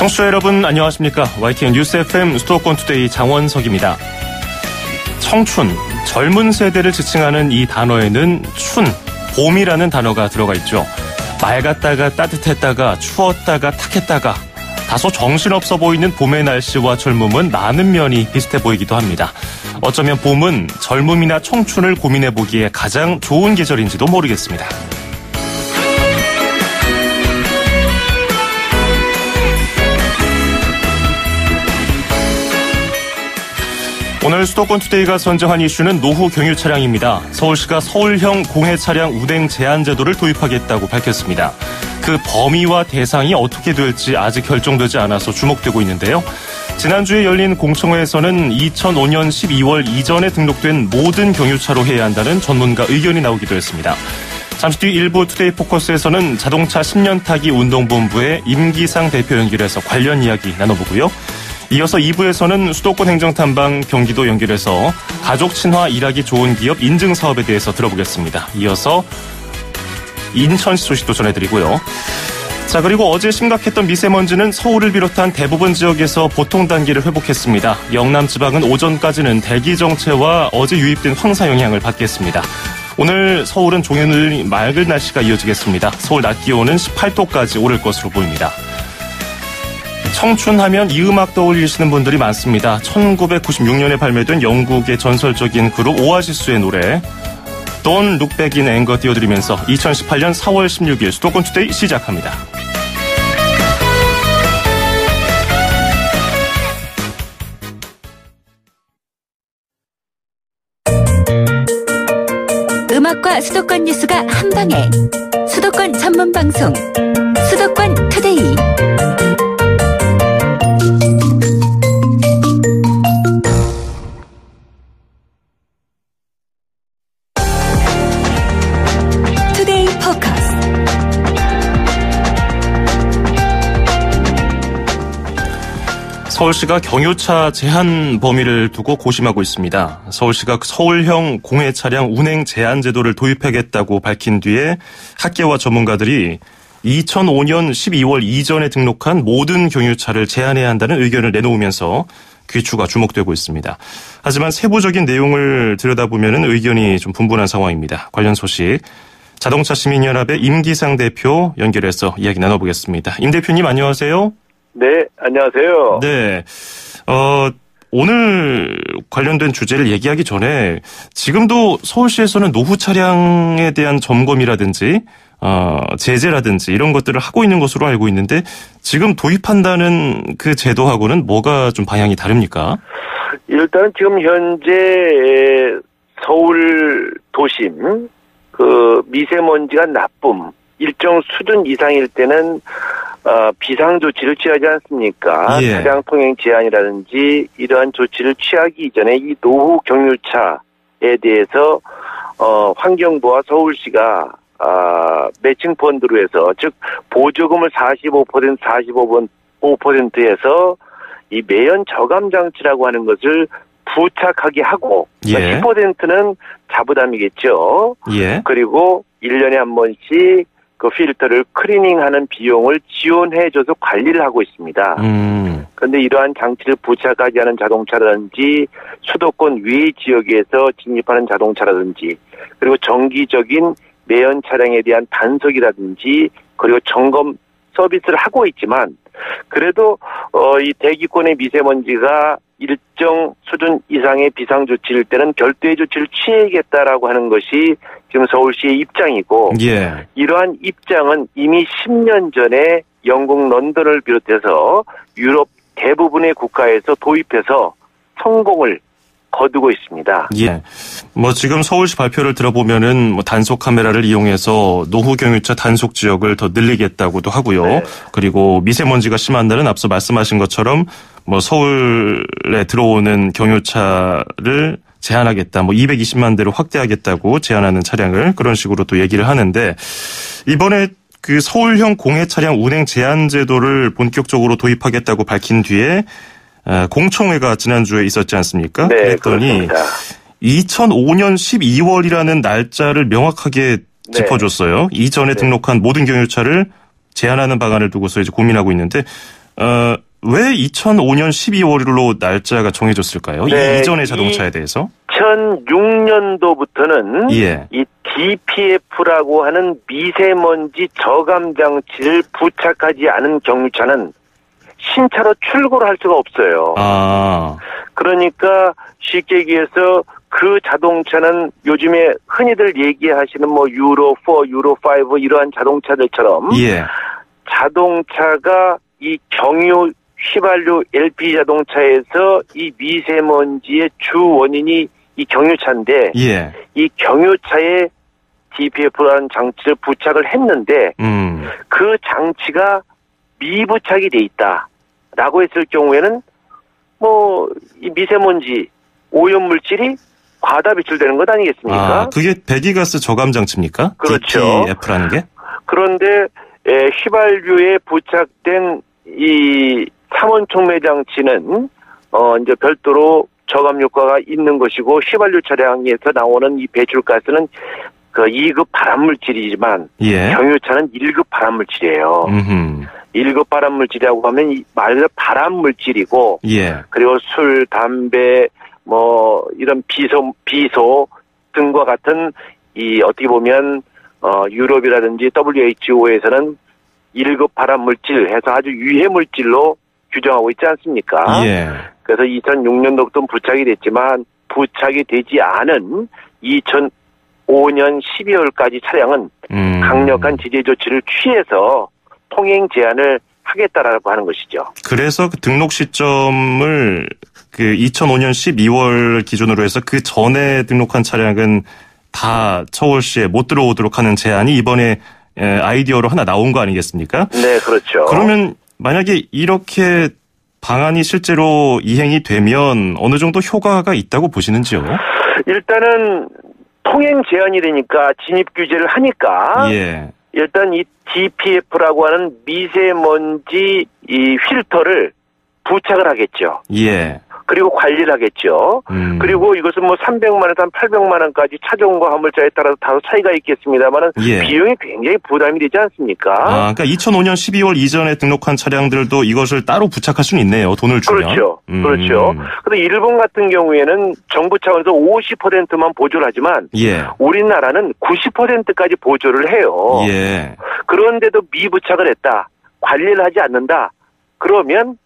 청취자 여러분 안녕하십니까. YTN 뉴스 FM 수도권 투데이 장원석입니다. 청춘, 젊은 세대를 지칭하는 이 단어에는 춘, 봄이라는 단어가 들어가 있죠. 맑았다가 따뜻했다가 추웠다가 탁했다가 다소 정신없어 보이는 봄의 날씨와 젊음은 많은 면이 비슷해 보이기도 합니다. 어쩌면 봄은 젊음이나 청춘을 고민해보기에 가장 좋은 계절인지도 모르겠습니다. 오늘 수도권 투데이가 선정한 이슈는 노후 경유 차량입니다. 서울시가 서울형 공해 차량 운행 제한 제도를 도입하겠다고 밝혔습니다. 그 범위와 대상이 어떻게 될지 아직 결정되지 않아서 주목되고 있는데요. 지난주에 열린 공청회에서는 2005년 12월 이전에 등록된 모든 경유차로 해야 한다는 전문가 의견이 나오기도 했습니다. 잠시 뒤 일부 투데이 포커스에서는 자동차 10년 타기 운동본부의 임기상 대표 연결해서 관련 이야기 나눠보고요. 이어서 2부에서는 수도권 행정탐방 경기도 연결해서 가족 친화 일하기 좋은 기업 인증 사업에 대해서 들어보겠습니다. 이어서 인천시 소식도 전해드리고요. 자, 그리고 어제 심각했던 미세먼지는 서울을 비롯한 대부분 지역에서 보통 단계를 회복했습니다. 영남 지방은 오전까지는 대기 정체와 어제 유입된 황사 영향을 받겠습니다. 오늘 서울은 종일 맑은 날씨가 이어지겠습니다. 서울 낮 기온은 18도까지 오를 것으로 보입니다. 청춘하면 이 음악 떠올리시는 분들이 많습니다. 1996년에 발매된 영국의 전설적인 그룹 오아시스의 노래 Don't Look Back in Anger 띄워드리면서 2018년 4월 16일 수도권 투데이 시작합니다. 음악과 수도권 뉴스가 한방에 수도권 전문 방송 수도권 투데이. 서울시가 경유차 제한 범위를 두고 고심하고 있습니다. 서울시가 서울형 공해 차량 운행 제한 제도를 도입하겠다고 밝힌 뒤에 학계와 전문가들이 2005년 12월 이전에 등록한 모든 경유차를 제한해야 한다는 의견을 내놓으면서 귀추가 주목되고 있습니다. 하지만 세부적인 내용을 들여다보면 의견이 좀 분분한 상황입니다. 관련 소식 자동차 시민연합의 임기상 대표 연결해서 이야기 나눠보겠습니다. 임 대표님 안녕하세요. 네, 안녕하세요. 네. 오늘 관련된 주제를 얘기하기 전에 지금도 서울시에서는 노후 차량에 대한 점검이라든지 제재라든지 이런 것들을 하고 있는 것으로 알고 있는데 지금 도입한다는 그 제도하고는 뭐가 좀 방향이 다릅니까? 일단은 지금 현재 서울 도심 그 미세먼지가 나쁨 일정 수준 이상일 때는 비상 조치를 취하지 않습니까? 예. 차량 통행 제한이라든지 이러한 조치를 취하기 이전에 이 노후 경유차에 대해서 환경부와 서울시가 매칭 펀드로 해서 즉 보조금을 45% 45%에서 이 매연 저감 장치라고 하는 것을 부착하게 하고 예. 10%는 자부담이겠죠. 예. 그리고 1년에 한 번씩 그 필터를 클리닝하는 비용을 지원해줘서 관리를 하고 있습니다. 그런데 이러한 장치를 부착하지 않은 자동차라든지 수도권 외 지역에서 진입하는 자동차라든지 그리고 정기적인 매연 차량에 대한 단속이라든지 그리고 점검 서비스를 하고 있지만 그래도 이 대기권의 미세먼지가 일정 수준 이상의 비상조치일 때는 별도의 조치를 취해야겠다라고 하는 것이 지금 서울시의 입장이고 예. 이러한 입장은 이미 10년 전에 영국 런던을 비롯해서 유럽 대부분의 국가에서 도입해서 성공을 거두고 있습니다. 예. 지금 서울시 발표를 들어보면은 단속 카메라를 이용해서 노후 경유차 단속 지역을 더 늘리겠다고도 하고요. 네. 그리고 미세먼지가 심한 날은 앞서 말씀하신 것처럼 서울에 들어오는 경유차를 제한하겠다. 220만 대로 확대하겠다고 제한하는 차량을 그런 식으로 또 얘기를 하는데 이번에 그 서울형 공해 차량 운행 제한 제도를 본격적으로 도입하겠다고 밝힌 뒤에 공청회가 지난주에 있었지 않습니까? 네, 그랬더니 그렇습니다. 2005년 12월이라는 날짜를 명확하게 짚어줬어요. 이전에 등록한 모든 경유차를 제한하는 방안을 두고서 이제 고민하고 있는데 왜 2005년 12월로 날짜가 정해졌을까요? 네, 이 이전의 자동차에 대해서? 2006년도부터는 예. 이 DPF라고 하는 미세먼지 저감 장치를 부착하지 않은 경유차는 신차로 출고를 할 수가 없어요. 그러니까 쉽게 얘기해서 그 자동차는 요즘에 흔히들 얘기하시는 뭐 유로 4, 유로 5 이러한 자동차들처럼 예. 자동차가 이 경유 휘발유 LPG 자동차에서 이 미세먼지의 주 원인이 이 경유차인데 예. 이 경유차에 DPF라는 장치를 부착을 했는데 그 장치가 미부착이 돼 있다라고 했을 경우에는 뭐 이 미세먼지 오염물질이 과다 배출되는 것 아니겠습니까? 그게 배기가스 저감 장치입니까? 그렇죠. DPF라는 게? 그런데 휘발유에 부착된 이 삼원 촉매 장치는 이제 별도로 저감 효과가 있는 것이고 휘발유 차량에서 나오는 이 배출가스는 그 2급 발암물질이지만 예. 경유차는 1급 발암물질이에요. 1급 발암물질이라고 하면 말 그대로 발암물질이고 예. 그리고 술, 담배 뭐 이런 비소 등과 같은 이 어떻게 보면 유럽이라든지 WHO에서는 1급 발암물질 해서 아주 유해물질로 규정하고 있지 않습니까? 예. 그래서 2006년도부터 부착이 됐지만 부착이 되지 않은 2005년 12월까지 차량은 강력한 제재 조치를 취해서 통행 제한을 하겠다라고 하는 것이죠. 그래서 그 등록 시점을 그 2005년 12월 기준으로 해서 그 전에 등록한 차량은 다 서울시에 못 들어오도록 하는 제한이 이번에 아이디어로 하나 나온 거 아니겠습니까? 네, 그렇죠. 그러면 만약에 이렇게 방안이 실제로 이행이 되면 어느 정도 효과가 있다고 보시는지요? 일단은 통행 제한이 되니까 진입 규제를 하니까 예. 일단 이 DPF라고 하는 미세먼지 이 필터를 부착을 하겠죠. 예. 그리고 관리를 하겠죠. 그리고 이것은 뭐 300만 원에서 한 800만 원까지 차종과 화물차에 따라서 다소 차이가 있겠습니다만은 예. 비용이 굉장히 부담이 되지 않습니까? 그러니까 2005년 12월 이전에 등록한 차량들도 이것을 따로 부착할 수는 있네요. 돈을 주면. 그렇죠. 그렇죠. 그런데 일본 같은 경우에는 정부 차원에서 50%만 보조를 하지만 예. 우리나라는 90%까지 보조를 해요. 예. 그런데도 미부착을 했다. 관리를 하지 않는다. 그러면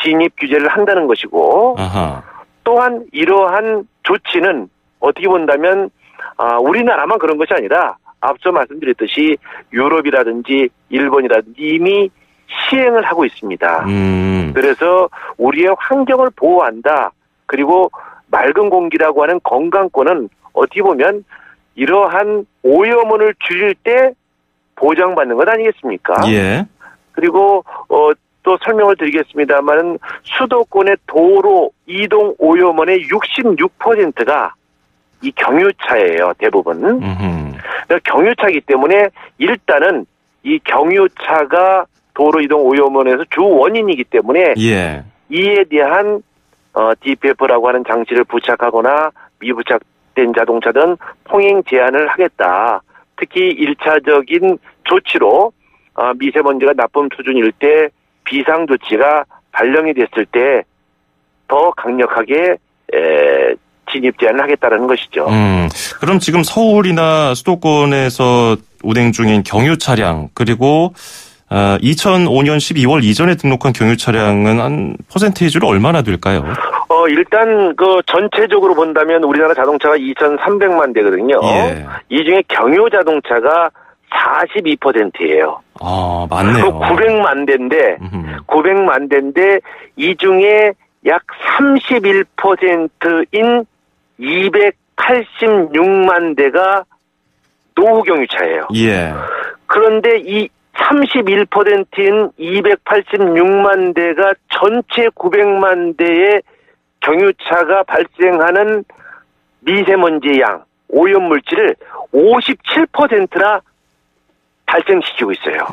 진입 규제를 한다는 것이고 아하. 또한 이러한 조치는 어떻게 본다면 우리나라만 그런 것이 아니라 앞서 말씀드렸듯이 유럽이라든지 일본이라든지 이미 시행을 하고 있습니다. 그래서 우리의 환경을 보호한다. 그리고 맑은 공기라고 하는 건강권은 어떻게 보면 이러한 오염원을 줄일 때 보장받는 것 아니겠습니까? 예. 그리고 또 설명을 드리겠습니다만 수도권의 도로 이동 오염원의 66%가 이 경유차예요. 대부분. 그러니까 경유차이기 때문에 일단은 이 경유차가 도로 이동 오염원에서 주 원인이기 때문에 예. 이에 대한 DPF라고 하는 장치를 부착하거나 미부착된 자동차든 통행 제한을 하겠다. 특히 1차적인 조치로 미세먼지가 나쁨 수준일 때 비상조치가 발령이 됐을 때 더 강력하게 진입 제한을 하겠다는 것이죠. 그럼 지금 서울이나 수도권에서 운행 중인 경유 차량 그리고 2005년 12월 이전에 등록한 경유 차량은 한 퍼센테이지로 얼마나 될까요? 일단 그 전체적으로 본다면 우리나라 자동차가 2,300만 대거든요. 예. 이 중에 경유 자동차가 42%예요. 맞네요. 900만 대인데, 900만 대인데, 이 중에 약 31%인 286만 대가 노후 경유차예요. 예. 그런데 이 31%인 286만 대가 전체 900만 대의 경유차가 발생하는 미세먼지 양, 오염물질을 57%나 발생시키고 있어요.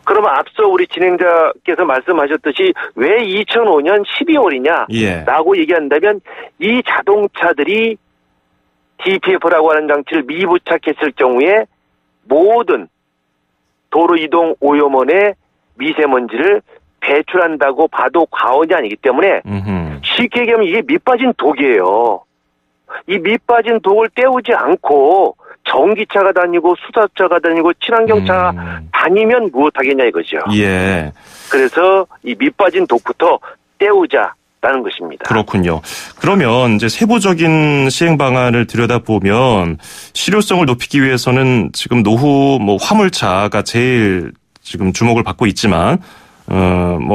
그러면 앞서 우리 진행자께서 말씀하셨듯이 왜 2005년 12월이냐 예. 라고 얘기한다면 이 자동차들이 DPF라고 하는 장치를 미부착했을 경우에 모든 도로 이동 오염원의 미세먼지를 배출한다고 봐도 과언이 아니기 때문에 쉽게 얘기하면 이게 밑빠진 독이에요. 이 밑빠진 독을 떼우지 않고 전기차가 다니고 수자차가 다니고 친환경차가 다니면 무엇하겠냐 이거죠. 예. 그래서 이 밑빠진 독부터 떼우자라는 것입니다. 그렇군요. 그러면 이제 세부적인 시행 방안을 들여다보면 실효성을 높이기 위해서는 지금 노후 화물차가 제일 지금 주목을 받고 있지만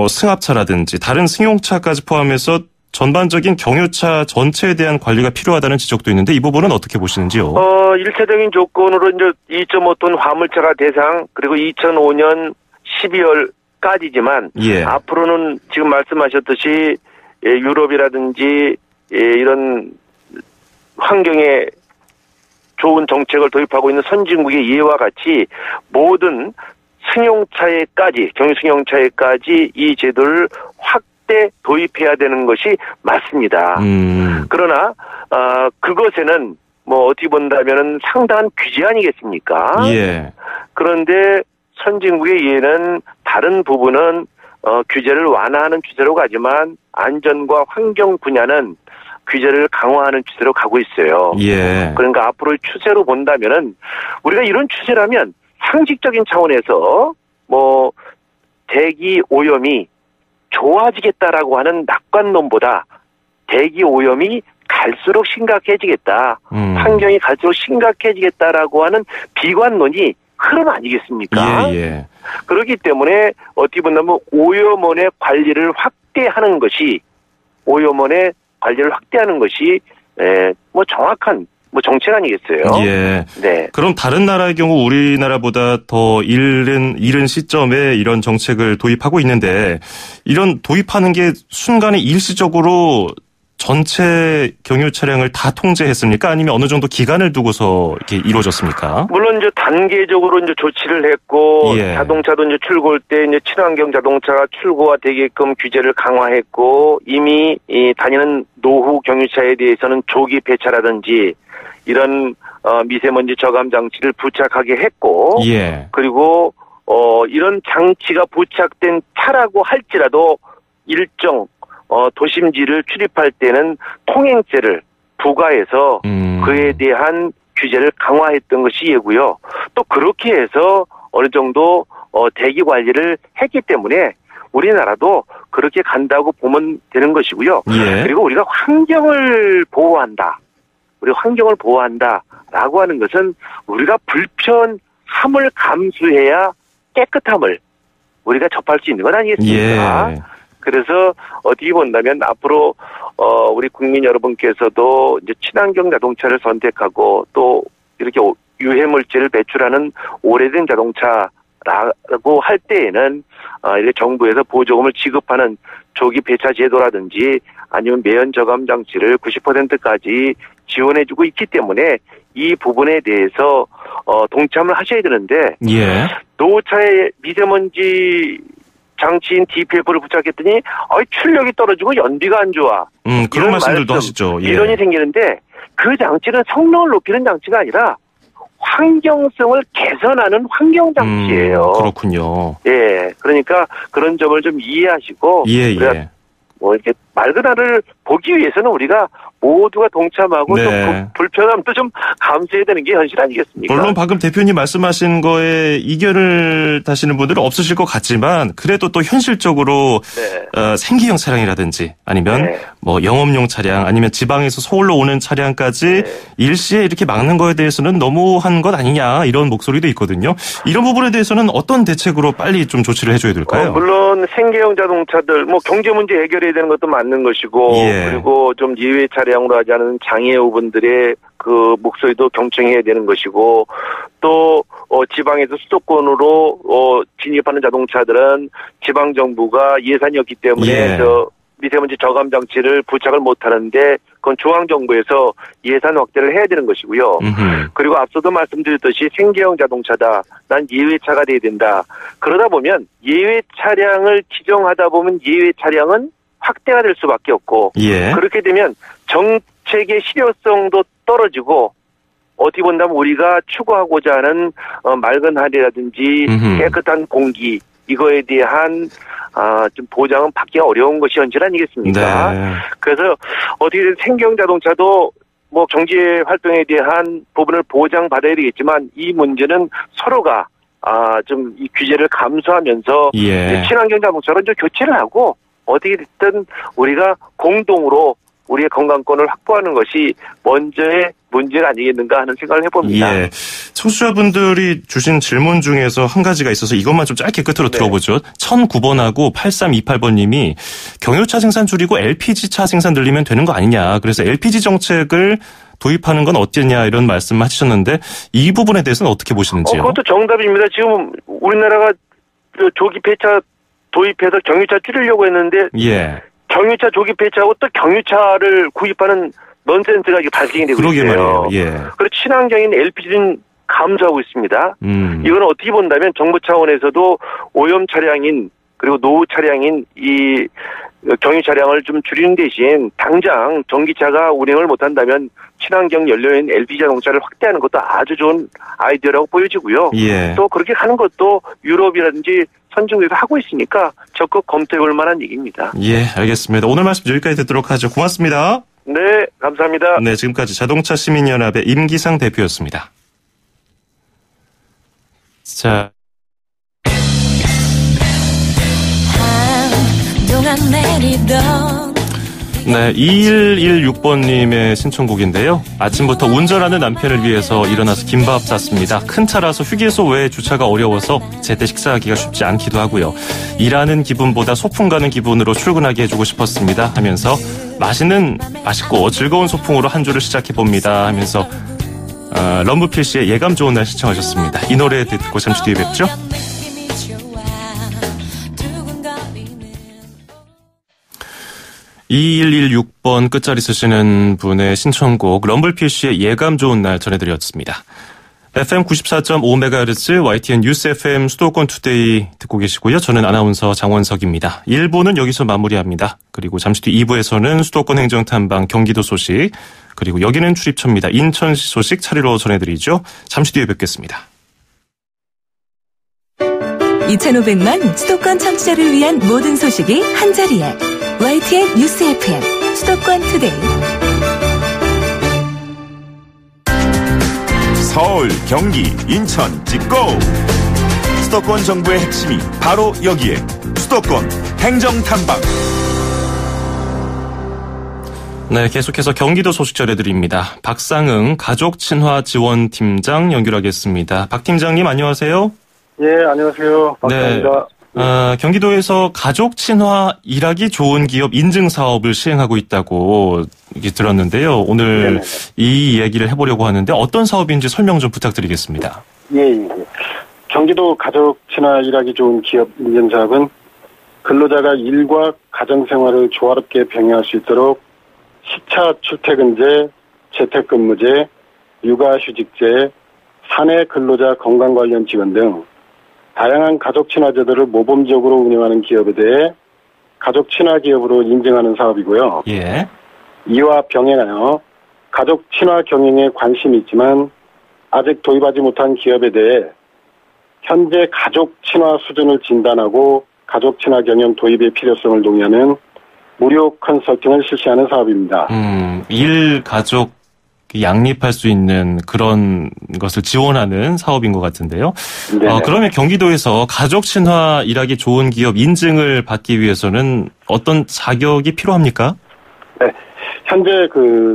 승합차라든지 다른 승용차까지 포함해서 전반적인 경유차 전체에 대한 관리가 필요하다는 지적도 있는데 이 부분은 어떻게 보시는지요? 일차적인 조건으로 이제 2.5톤 화물차가 대상, 그리고 2005년 12월까지지만 예. 앞으로는 지금 말씀하셨듯이 유럽이라든지 이런 환경에 좋은 정책을 도입하고 있는 선진국의 예와 같이 모든 승용차에까지, 경유 승용차에까지 이 제도를 확대 도입해야 되는 것이 맞습니다. 그러나 그것에는 어떻게 본다면은 상당한 규제 아니겠습니까? 예. 그런데 선진국의 예는 다른 부분은 규제를 완화하는 추세로 가지만 안전과 환경 분야는 규제를 강화하는 추세로 가고 있어요. 예. 그러니까 앞으로의 추세로 본다면은 우리가 이런 추세라면 상식적인 차원에서 대기 오염이 좋아지겠다라고 하는 낙관론보다 대기 오염이 갈수록 심각해지겠다. 환경이 갈수록 심각해지겠다라고 하는 비관론이 흐름 아니겠습니까? 예. 그렇기 때문에 어떻게 본다면 오염원의 관리를 확대하는 것이 정확한 정책 아니겠어요? 예. 네. 그럼 다른 나라의 경우 우리나라보다 더 이른 시점에 이런 정책을 도입하고 있는데 이런 도입하는 게 순간에 일시적으로 전체 경유 차량을 다 통제했습니까? 아니면 어느 정도 기간을 두고서 이렇게 이루어졌습니까? 물론 이제 단계적으로 이제 조치를 했고 예. 자동차도 이제 출고할 때 이제 친환경 자동차가 출고가 되게끔 규제를 강화했고 이미 다니는 노후 경유차에 대해서는 조기 폐차라든지 이런 미세먼지 저감 장치를 부착하게 했고 예. 그리고 이런 장치가 부착된 차라고 할지라도 일정 도심지를 출입할 때는 통행세를 부과해서 그에 대한 규제를 강화했던 것이 예고요. 또 그렇게 해서 어느 정도 대기 관리를 했기 때문에 우리나라도 그렇게 간다고 보면 되는 것이고요. 예. 그리고 우리가 환경을 보호한다라고 하는 것은 우리가 불편함을 감수해야 깨끗함을 우리가 접할 수 있는 건 아니겠습니까? 예. 그래서 어떻게 본다면 앞으로 우리 국민 여러분께서도 이제 친환경 자동차를 선택하고 또 이렇게 유해 물질을 배출하는 오래된 자동차라고 할 때에는 이렇게 정부에서 보조금을 지급하는 조기 폐차 제도라든지 아니면 매연 저감 장치를 90%까지 지원해주고 있기 때문에 이 부분에 대해서 동참을 하셔야 되는데 예. 노후차에 미세먼지 장치인 DPF를 부착했더니 출력이 떨어지고 연비가 안 좋아. 그런 말씀들도 하시죠. 예. 이론이 생기는데 그 장치는 성능을 높이는 장치가 아니라 환경성을 개선하는 환경 장치예요. 그렇군요. 예, 그러니까 그런 점을 좀 이해하시고 예. 이렇게 맑은 하늘을 보기 위해서는 우리가 모두가 동참하고 네. 좀 불편함도 좀 감수해야 되는 게 현실 아니겠습니까? 물론 방금 대표님 말씀하신 거에 이견을 다시는 분들은 없으실 것 같지만 그래도 또 현실적으로 네. 생계형 차량이라든지 아니면 네. 영업용 차량 아니면 지방에서 서울로 오는 차량까지 네. 일시에 이렇게 막는 거에 대해서는 너무한 것 아니냐 이런 목소리도 있거든요. 이런 부분에 대해서는 어떤 대책으로 빨리 좀 조치를 해줘야 될까요? 물론 생계형 자동차들 경제 문제 해결해야 되는 것도 맞는 것이고 예. 그리고 좀 예외 차량으로 하지 않은 장애우분들의 그 목소리도 경청해야 되는 것이고 또 지방에서 수도권으로 진입하는 자동차들은 지방 정부가 예산이 없기 때문에 예. 미세먼지 저감 장치를 부착을 못하는데 그건 중앙 정부에서 예산 확대를 해야 되는 것이고요. 그리고 앞서도 말씀드렸듯이 생계형 자동차다. 난 예외차가 돼야 된다. 그러다 보면 예외 차량을 지정하다 보면 예외 차량은 확대가 될 수밖에 없고 예. 그렇게 되면 정책의 실효성도 떨어지고 어떻게 본다면 우리가 추구하고자 하는 맑은 하늘이라든지 깨끗한 공기 이거에 대한 좀 보장은 받기가 어려운 것이 현실 아니겠습니까? 네. 그래서 어떻게든 생경자동차도 뭐 경제 활동에 대한 부분을 보장받아야 되겠지만 이 문제는 서로가 좀 이 규제를 감수하면서 예. 친환경 자동차로 좀 교체를 하고 어떻게 됐든 우리가 공동으로 우리의 건강권을 확보하는 것이 먼저의 문제가 아니겠는가 하는 생각을 해봅니다. 예. 청취자분들이 주신 질문 중에서 한 가지가 있어서 이것만 좀 짧게 끝으로 들어보죠. 1009번하고 8328번님이 경유차 생산 줄이고 LPG차 생산 늘리면 되는 거 아니냐. 그래서 LPG 정책을 도입하는 건 어땠냐 이런 말씀 하셨는데 이 부분에 대해서는 어떻게 보시는지요? 그것도 정답입니다. 지금 우리나라가 조기 폐차 도입해서 경유차 줄이려고 했는데 예. 경유차 조기 폐차하고 또 경유차를 구입하는 넌센스가 발생이 되고 그러게 있어요. 말이에요. 예. 그리고 친환경인 LPG는 감소하고 있습니다. 이건 어떻게 본다면 정부 차원에서도 오염 차량인 그리고 노후 차량인 이 경유 차량을 좀 줄이는 대신 당장 전기차가 운행을 못한다면 친환경 연료인 LPG 자동차를 확대하는 것도 아주 좋은 아이디어라고 보여지고요. 예. 또 그렇게 하는 것도 유럽이라든지 선진국에서 하고 있으니까 적극 검토해볼 만한 얘기입니다. 예, 알겠습니다. 오늘 말씀 여기까지 듣도록 하죠. 고맙습니다. 네, 감사합니다. 네, 지금까지 자동차 시민연합의 임기상 대표였습니다. 자. 네, 2116번님의 신청곡인데요. 아침부터 운전하는 남편을 위해서 일어나서 김밥 쌌습니다. 큰 차라서 휴게소 외에 주차가 어려워서 제때 식사하기가 쉽지 않기도 하고요. 일하는 기분보다 소풍 가는 기분으로 출근하게 해주고 싶었습니다 하면서 맛있고 즐거운 소풍으로 한 주를 시작해봅니다 하면서 럼브필씨의 예감 좋은 날 시청하셨습니다. 이 노래 듣고 잠시 뒤에 뵙죠. 2116번 끝자리 쓰시는 분의 신청곡 럼블피쉬의 예감 좋은 날 전해드렸습니다. FM 94.5MHz YTN 뉴스 FM 수도권 투데이 듣고 계시고요. 저는 아나운서 장원석입니다. 1부는 여기서 마무리합니다. 그리고 잠시 뒤 2부에서는 수도권 행정탐방 경기도 소식 그리고 여기는 출입처입니다. 인천시 소식 차례로 전해드리죠. 잠시 뒤에 뵙겠습니다. 2,500만 수도권 청취자를 위한 모든 소식이 한자리에 YTN 뉴스 FM 수도권 투데이. 서울, 경기, 인천 찍고 수도권 정부의 핵심이 바로 여기에 수도권 행정탐방. 네, 계속해서 경기도 소식 전해드립니다. 박상응 가족친화지원팀장 연결하겠습니다. 박 팀장님 안녕하세요. 예, 안녕하세요. 박상입니다. 네, 경기도에서 가족친화 일하기 좋은 기업 인증 사업을 시행하고 있다고 들었는데요. 오늘 네네. 이 얘기를 해보려고 하는데 어떤 사업인지 설명 좀 부탁드리겠습니다. 예. 경기도 가족친화 일하기 좋은 기업 인증 사업은 근로자가 일과 가정생활을 조화롭게 병행할 수 있도록 시차 출퇴근제, 재택근무제, 육아휴직제, 사내 근로자 건강 관련 지원 등 다양한 가족 친화 제도를 모범적으로 운영하는 기업에 대해 가족 친화 기업으로 인증하는 사업이고요. 예. 이와 병행하여 가족 친화 경영에 관심이 있지만 아직 도입하지 못한 기업에 대해 현재 가족 친화 수준을 진단하고 가족 친화 경영 도입의 필요성을 논의하는 무료 컨설팅을 실시하는 사업입니다. 일 가족 양립할 수 있는 그런 것을 지원하는 사업인 것 같은데요. 그러면 경기도에서 가족 친화 일하기 좋은 기업 인증을 받기 위해서는 어떤 자격이 필요합니까? 네, 현재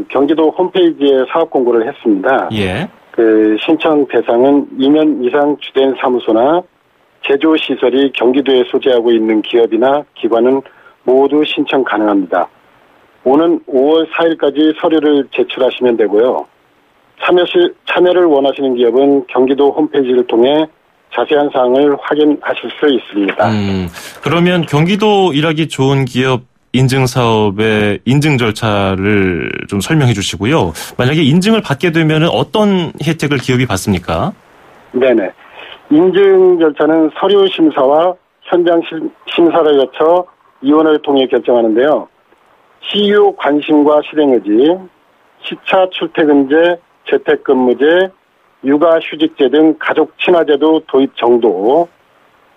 경기도 홈페이지에 사업 공고를 했습니다. 예. 신청 대상은 2년 이상 주된 사무소나 제조 시설이 경기도에 소재하고 있는 기업이나 기관은 모두 신청 가능합니다. 오는 5월 4일까지 서류를 제출하시면 되고요. 참여를 원하시는 기업은 경기도 홈페이지를 통해 자세한 사항을 확인하실 수 있습니다. 그러면 경기도 일하기 좋은 기업 인증 사업의 인증 절차를 좀 설명해 주시고요. 만약에 인증을 받게 되면 어떤 혜택을 기업이 받습니까? 네네. 인증 절차는 서류 심사와 현장 심사를 거쳐 위원회를 통해 결정하는데요. 시유 관심과 실행의지, 시차 출퇴근제, 재택근무제, 육아휴직제 등 가족 친화제도 도입 정도,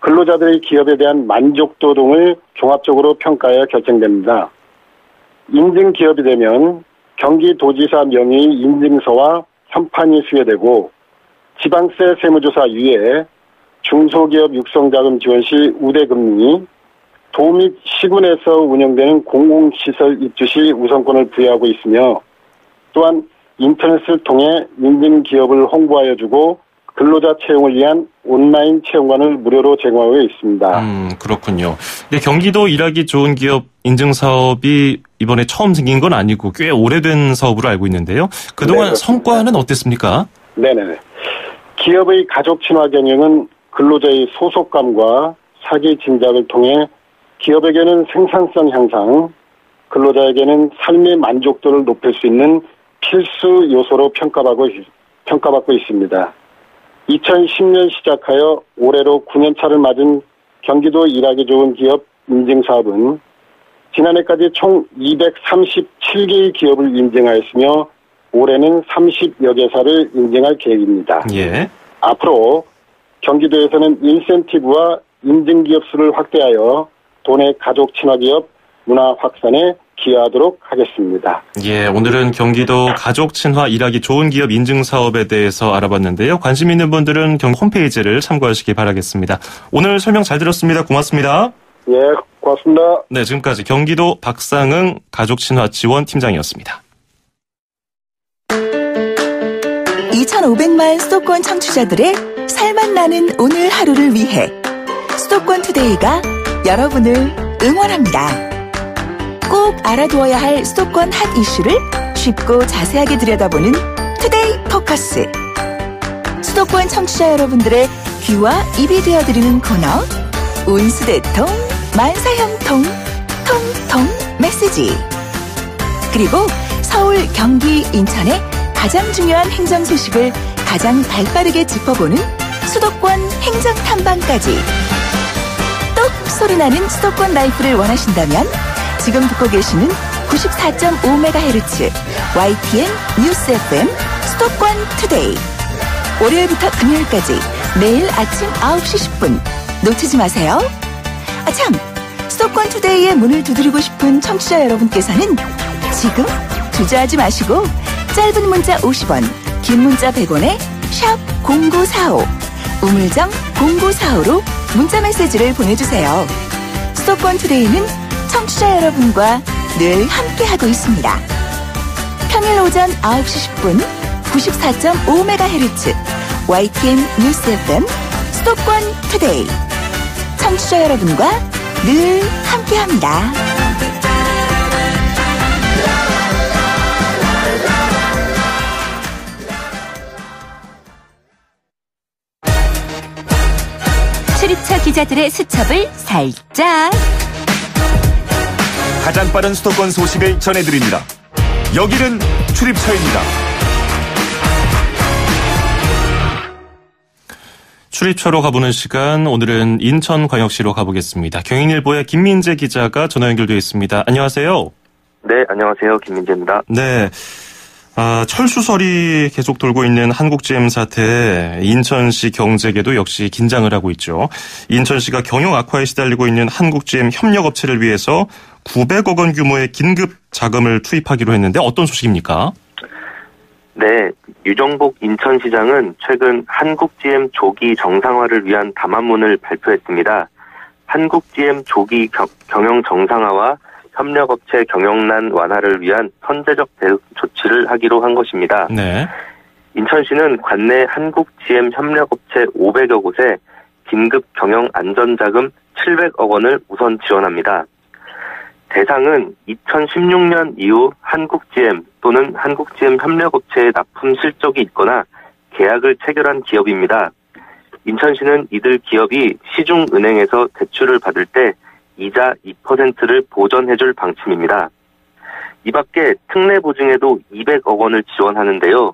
근로자들의 기업에 대한 만족도 등을 종합적으로 평가하여 결정됩니다. 인증 기업이 되면 경기도지사 명의 인증서와 현판이 수여되고 지방세 세무조사 이외에 중소기업 육성자금 지원 시 우대금리, 도 및 시군에서 운영되는 공공시설 입주 시 우선권을 부여하고 있으며 또한 인터넷을 통해 인증기업을 홍보하여 주고 근로자 채용을 위한 온라인 채용관을 무료로 제공하고 있습니다. 그렇군요. 근데 경기도 일하기 좋은 기업 인증 사업이 이번에 처음 생긴 건 아니고 꽤 오래된 사업으로 알고 있는데요. 그동안 네, 성과는 어땠습니까? 네네. 기업의 가족 친화 경영은 근로자의 소속감과 사기 진작을 통해 기업에게는 생산성 향상, 근로자에게는 삶의 만족도를 높일 수 있는 필수 요소로 평가받고 있습니다. 2010년 시작하여 올해로 9년차를 맞은 경기도 일하기 좋은 기업 인증사업은 지난해까지 총 237개의 기업을 인증하였으며 올해는 30여 개사를 인증할 계획입니다. 예. 앞으로 경기도에서는 인센티브와 인증기업 수를 확대하여 도내 가족 친화기업 문화 확산에 기여하도록 하겠습니다. 예, 오늘은 경기도 가족 친화 일하기 좋은 기업 인증 사업에 대해서 알아봤는데요. 관심 있는 분들은 경기 홈페이지를 참고하시기 바라겠습니다. 오늘 설명 잘 들었습니다. 고맙습니다. 예, 고맙습니다. 네, 지금까지 경기도 박상응 가족 친화 지원 팀장이었습니다. 2,500만 수도권 청취자들의 살맛 나는 오늘 하루를 위해 수도권 투데이가 여러분을 응원합니다. 꼭 알아두어야 할 수도권 핫 이슈를 쉽고 자세하게 들여다보는 투데이 포커스. 수도권 청취자 여러분들의 귀와 입이 되어드리는 코너 운수대통 만사형통 통통 메시지. 그리고 서울, 경기, 인천의 가장 중요한 행정 소식을 가장 발빠르게 짚어보는 수도권 행정탐방까지. 똑 소리나는 수도권 라이프를 원하신다면 지금 듣고 계시는 94.5MHz YTN 뉴스 FM 수도권 투데이. 월요일부터 금요일까지 매일 아침 9시 10분 놓치지 마세요. 참, 수도권 투데이의 문을 두드리고 싶은 청취자 여러분께서는 지금 주저하지 마시고 짧은 문자 50원, 긴 문자 100원에 샵 0945, 우물정 0945로 문자 메시지를 보내주세요. 수도권 투데이는 청취자 여러분과 늘 함께하고 있습니다. 평일 오전 9시 10분 94.5MHz YTN 뉴스 FM 수도권 투데이. 청취자 여러분과 늘 함께합니다. 출입처 기자들의 수첩을 살짝. 가장 빠른 수도권 소식을 전해드립니다. 여기는 출입처입니다. 출입처로 가보는 시간, 오늘은 인천광역시로 가보겠습니다. 경인일보의 김민재 기자가 전화 연결되어 있습니다. 안녕하세요. 네, 안녕하세요. 김민재입니다. 네. 철수설이 계속 돌고 있는 한국GM 사태, 인천시 경제계도 역시 긴장을 하고 있죠. 인천시가 경영 악화에 시달리고 있는 한국GM 협력업체를 위해서 900억 원 규모의 긴급 자금을 투입하기로 했는데 어떤 소식입니까? 네, 유정복 인천시장은 최근 한국GM 조기 정상화를 위한 담화문을 발표했습니다. 한국GM 조기 경영 정상화와 협력업체 경영난 완화를 위한 선제적 대응 조치를 하기로 한 것입니다. 네. 인천시는 관내 한국GM 협력업체 500여 곳에 긴급 경영 안전자금 700억 원을 우선 지원합니다. 대상은 2016년 이후 한국GM 또는 한국GM 협력업체의 납품 실적이 있거나 계약을 체결한 기업입니다. 인천시는 이들 기업이 시중은행에서 대출을 받을 때 이자 2%를 보전해줄 방침입니다. 이 밖에 특례보증에도 200억 원을 지원하는데요.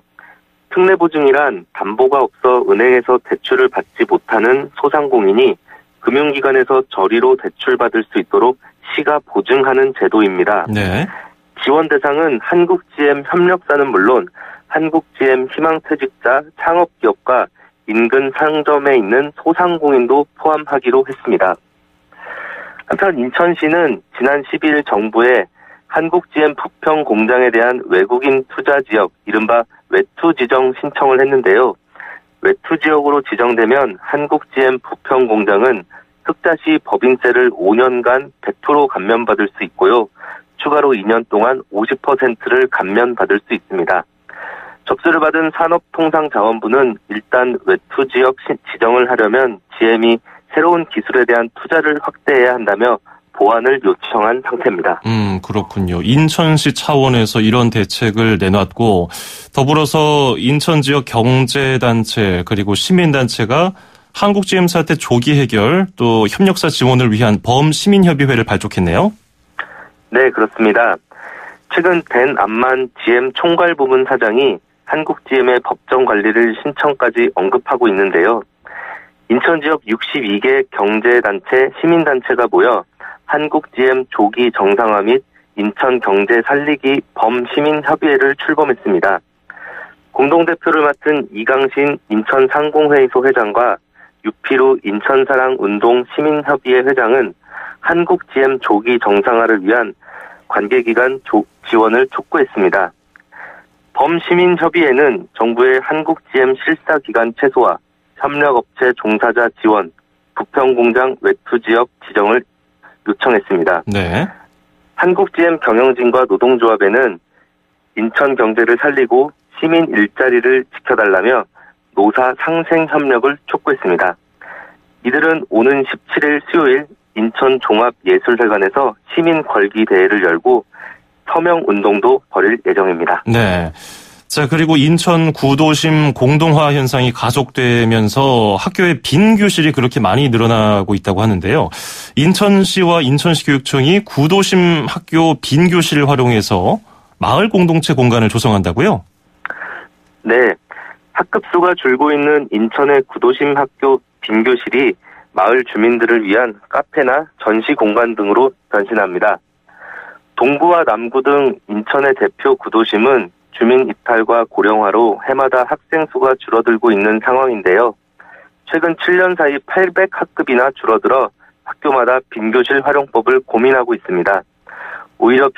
특례보증이란 담보가 없어 은행에서 대출을 받지 못하는 소상공인이 금융기관에서 저리로 대출받을 수 있도록 시가 보증하는 제도입니다. 네. 지원 대상은 한국GM 협력사는 물론 한국GM 희망퇴직자 창업기업과 인근 상점에 있는 소상공인도 포함하기로 했습니다. 한편 인천시는 지난 12일 정부에 한국GM 부평 공장에 대한 외국인 투자 지역, 이른바 외투 지정 신청을 했는데요. 외투 지역으로 지정되면 한국GM 부평 공장은 흑자시 법인세를 5년간 100% 감면받을 수 있고요. 추가로 2년 동안 50%를 감면받을 수 있습니다. 접수를 받은 산업통상자원부는 일단 외투 지역 지정을 하려면 GM이 새로운 기술에 대한 투자를 확대해야 한다며 보완을 요청한 상태입니다. 그렇군요. 인천시 차원에서 이런 대책을 내놨고 더불어서 인천 지역 경제단체 그리고 시민단체가 한국GM 사태 조기 해결 또 협력사 지원을 위한 범시민협의회를 발족했네요. 네, 그렇습니다. 최근 벤 암만 GM 총괄부문 사장이 한국GM의 법정 관리를 신청까지 언급하고 있는데요. 인천 지역 62개 경제단체, 시민단체가 모여 한국GM 조기 정상화 및 인천 경제 살리기 범시민협의회를 출범했습니다. 공동대표를 맡은 이강신 인천상공회의소 회장과 유피루 인천사랑운동 시민협의회 회장은 한국GM 조기 정상화를 위한 관계기관 지원을 촉구했습니다. 범시민협의회는 정부의 한국GM 실사기간 최소화, 협력업체 종사자 지원, 부평공장 외투지역 지정을 요청했습니다. 네. 한국GM 경영진과 노동조합에는 인천 경제를 살리고 시민 일자리를 지켜달라며 노사 상생 협력을 촉구했습니다. 이들은 오는 17일 수요일 인천 종합예술회관에서 시민 걸기 대회를 열고 서명 운동도 벌일 예정입니다. 네. 자, 그리고 인천 구도심 공동화 현상이 가속되면서 학교에 빈 교실이 그렇게 많이 늘어나고 있다고 하는데요. 인천시와 인천시 교육청이 구도심 학교 빈 교실을 활용해서 마을 공동체 공간을 조성한다고요? 네. 학급수가 줄고 있는 인천의 구도심 학교 빈 교실이 마을 주민들을 위한 카페나 전시 공간 등으로 변신합니다. 동구와 남구 등 인천의 대표 구도심은 주민 이탈과 고령화로 해마다 학생 수가 줄어들고 있는 상황인데요. 최근 7년 사이 800학급이나 줄어들어 학교마다 빈교실 활용법을 고민하고 있습니다. 오히려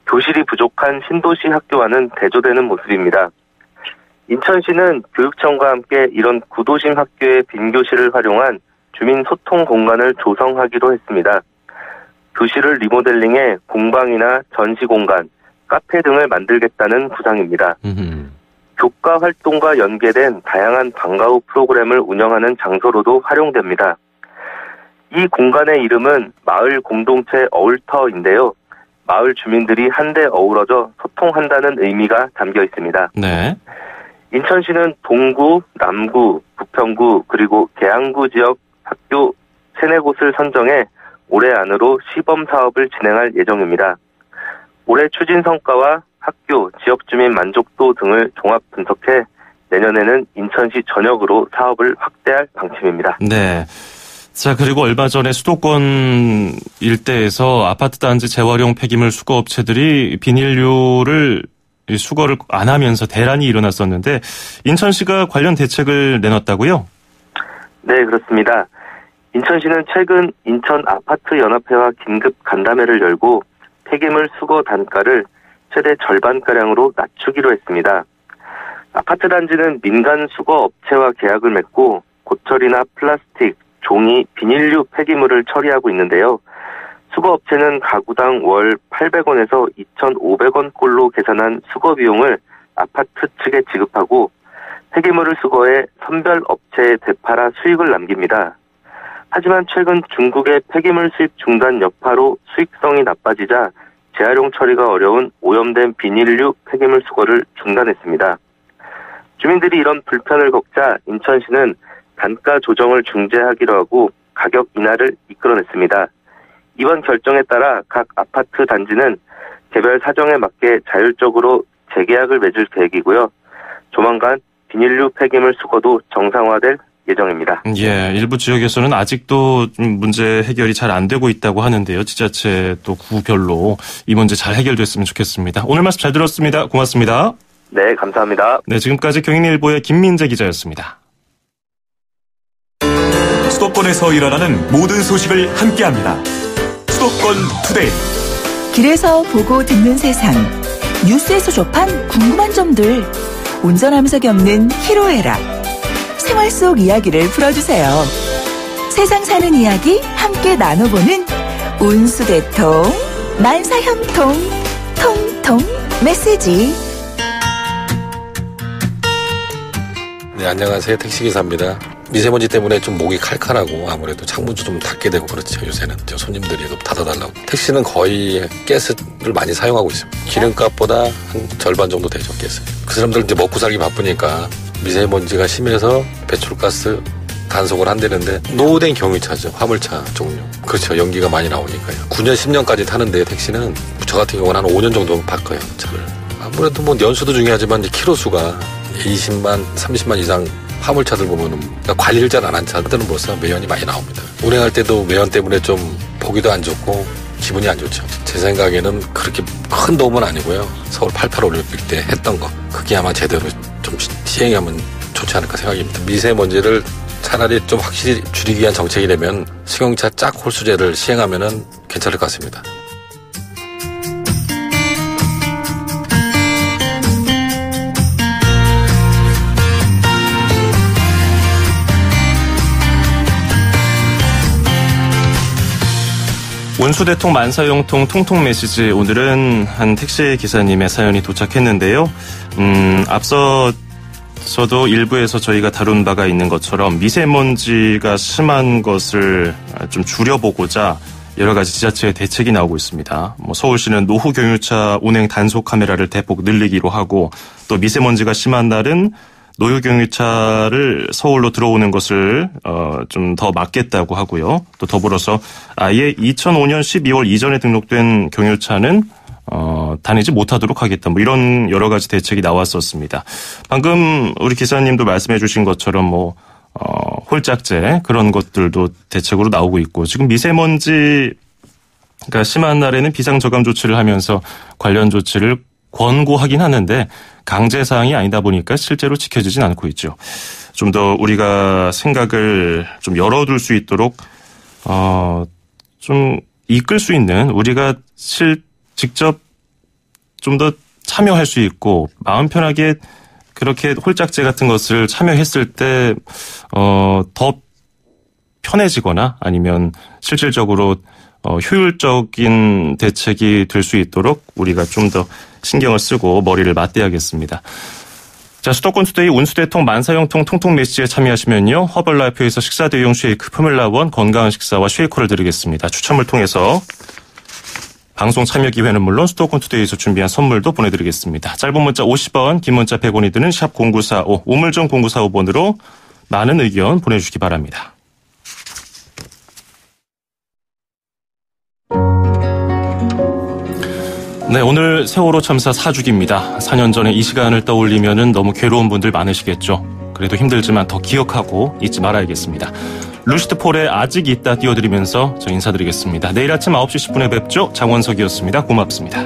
교실이 부족한 신도시 학교와는 대조되는 모습입니다. 인천시는 교육청과 함께 이런 구도심 학교의 빈교실을 활용한 주민 소통 공간을 조성하기로 했습니다. 교실을 리모델링해 공방이나 전시 공간, 카페 등을 만들겠다는 구상입니다. 교과 활동과 연계된 다양한 방과 후 프로그램을 운영하는 장소로도 활용됩니다. 이 공간의 이름은 마을 공동체 어울터인데요. 마을 주민들이 한데 어우러져 소통한다는 의미가 담겨 있습니다. 네. 인천시는 동구, 남구, 부평구 그리고 계양구 지역 학교 3-4곳을 선정해 올해 안으로 시범 사업을 진행할 예정입니다. 올해 추진 성과와 학교, 지역 주민 만족도 등을 종합 분석해 내년에는 인천시 전역으로 사업을 확대할 방침입니다. 네. 자, 그리고 얼마 전에 수도권 일대에서 아파트 단지 재활용 폐기물 수거업체들이 비닐류를 수거를 안 하면서 대란이 일어났었는데 인천시가 관련 대책을 내놨다고요? 네, 그렇습니다. 인천시는 최근 인천 아파트 연합회와 긴급 간담회를 열고 폐기물 수거 단가를 최대 절반가량으로 낮추기로 했습니다. 아파트 단지는 민간 수거 업체와 계약을 맺고 고철이나 플라스틱, 종이, 비닐류 폐기물을 처리하고 있는데요. 수거 업체는 가구당 월 800원에서 2,500원꼴로 계산한 수거 비용을 아파트 측에 지급하고 폐기물을 수거해 선별 업체에 되팔아 수익을 남깁니다. 하지만 최근 중국의 폐기물 수입 중단 여파로 수익성이 나빠지자 재활용 처리가 어려운 오염된 비닐류 폐기물 수거를 중단했습니다. 주민들이 이런 불편을 겪자 인천시는 단가 조정을 중재하기로 하고 가격 인하를 이끌어냈습니다. 이번 결정에 따라 각 아파트 단지는 개별 사정에 맞게 자율적으로 재계약을 맺을 계획이고요. 조만간 비닐류 폐기물 수거도 정상화될 예정입니다. 예, 일부 지역에서는 아직도 문제 해결이 잘 안 되고 있다고 하는데요. 지자체 또 구별로 이 문제 잘 해결됐으면 좋겠습니다. 오늘 말씀 잘 들었습니다. 고맙습니다. 네, 감사합니다. 네, 지금까지 경인일보의 김민재 기자였습니다. 수도권에서 일어나는 모든 소식을 함께합니다. 수도권 투데이. 길에서 보고 듣는 세상, 뉴스에서 접한 궁금한 점들, 운전하면서 겪는 희로애락, 생활 속 이야기를 풀어주세요. 세상 사는 이야기 함께 나눠보는 운수대통 만사형통 통통 메시지. 네, 안녕하세요. 택시기사입니다. 미세먼지 때문에 좀 목이 칼칼하고 아무래도 창문도 좀 닫게 되고 그렇죠. 요새는 손님들이 좀 닫아달라고. 택시는 거의 가스를 많이 사용하고 있습니다. 기름값보다 한 절반 정도 되죠, 가스. 그 사람들 이제 먹고 살기 바쁘니까 미세먼지가 심해서 배출가스 단속을 한다는데 노후된 경유차죠. 화물차 종류. 그렇죠. 연기가 많이 나오니까요. 9년, 10년까지 타는데 택시는 저 같은 경우는 한 5년 정도 바꿔요, 차를. 아무래도 뭐 연수도 중요하지만 이제 키로수가 20만, 30만 이상 화물차들 보면은 관리를 잘 안 한 차들은 벌써 매연이 많이 나옵니다. 운행할 때도 매연 때문에 좀 보기도 안 좋고 기분이 안 좋죠. 제 생각에는 그렇게 큰 도움은 아니고요. 서울 88 올림픽 때 했던 거 그게 아마 제대로 좀 시행하면 좋지 않을까 생각입니다. 미세먼지를 차라리 좀 확실히 줄이기 위한 정책이라면 승용차 짝 홀수제를 시행하면은 괜찮을 것 같습니다. 운수대통 만사형통 통통 메시지. 오늘은 한 택시 기사님의 사연이 도착했는데요. 앞서 저도 일부에서 저희가 다룬 바가 있는 것처럼 미세먼지가 심한 것을 좀 줄여보고자 여러 가지 지자체의 대책이 나오고 있습니다. 서울시는 노후 경유차 운행 단속 카메라를 대폭 늘리기로 하고, 또 미세먼지가 심한 날은 노후 경유차를 서울로 들어오는 것을 좀 더 막겠다고 하고요. 또 더불어서 아예 2005년 12월 이전에 등록된 경유차는 다니지 못하도록 하겠다. 이런 여러 가지 대책이 나왔었습니다. 방금 우리 기사님도 말씀해 주신 것처럼 홀짝제 그런 것들도 대책으로 나오고 있고, 지금 미세먼지가 심한 날에는 비상저감 조치를 하면서 관련 조치를 권고하긴 하는데 강제사항이 아니다 보니까 실제로 지켜지진 않고 있죠. 좀 더 우리가 생각을 좀 열어둘 수 있도록 좀 이끌 수 있는, 우리가 직접 좀 더 참여할 수 있고 마음 편하게 그렇게 홀짝제 같은 것을 참여했을 때 더 편해지거나 아니면 실질적으로 효율적인 대책이 될 수 있도록 우리가 좀 더 신경을 쓰고 머리를 맞대야겠습니다. 자, 수도권 투데이 운수대통 만사형통 통통 메시지에 참여하시면요, 허벌라이프에서 식사 대용 쉐이크 포뮬라1 건강한 식사와 쉐이커를 드리겠습니다. 추첨을 통해서 방송 참여 기회는 물론 수도권 투데이에서 준비한 선물도 보내드리겠습니다. 짧은 문자 50원, 긴 문자 100원이 드는 샵 0945, 우물정 0945번으로 많은 의견 보내주시기 바랍니다. 네, 오늘 세월호 참사 4주기입니다. 4년 전에 이 시간을 떠올리면은 너무 괴로운 분들 많으시겠죠. 그래도 힘들지만 더 기억하고 잊지 말아야겠습니다. 루시드 폴의 아직 있다 띄워드리면서 저 인사드리겠습니다. 내일 아침 9시 10분에 뵙죠. 장원석이었습니다. 고맙습니다.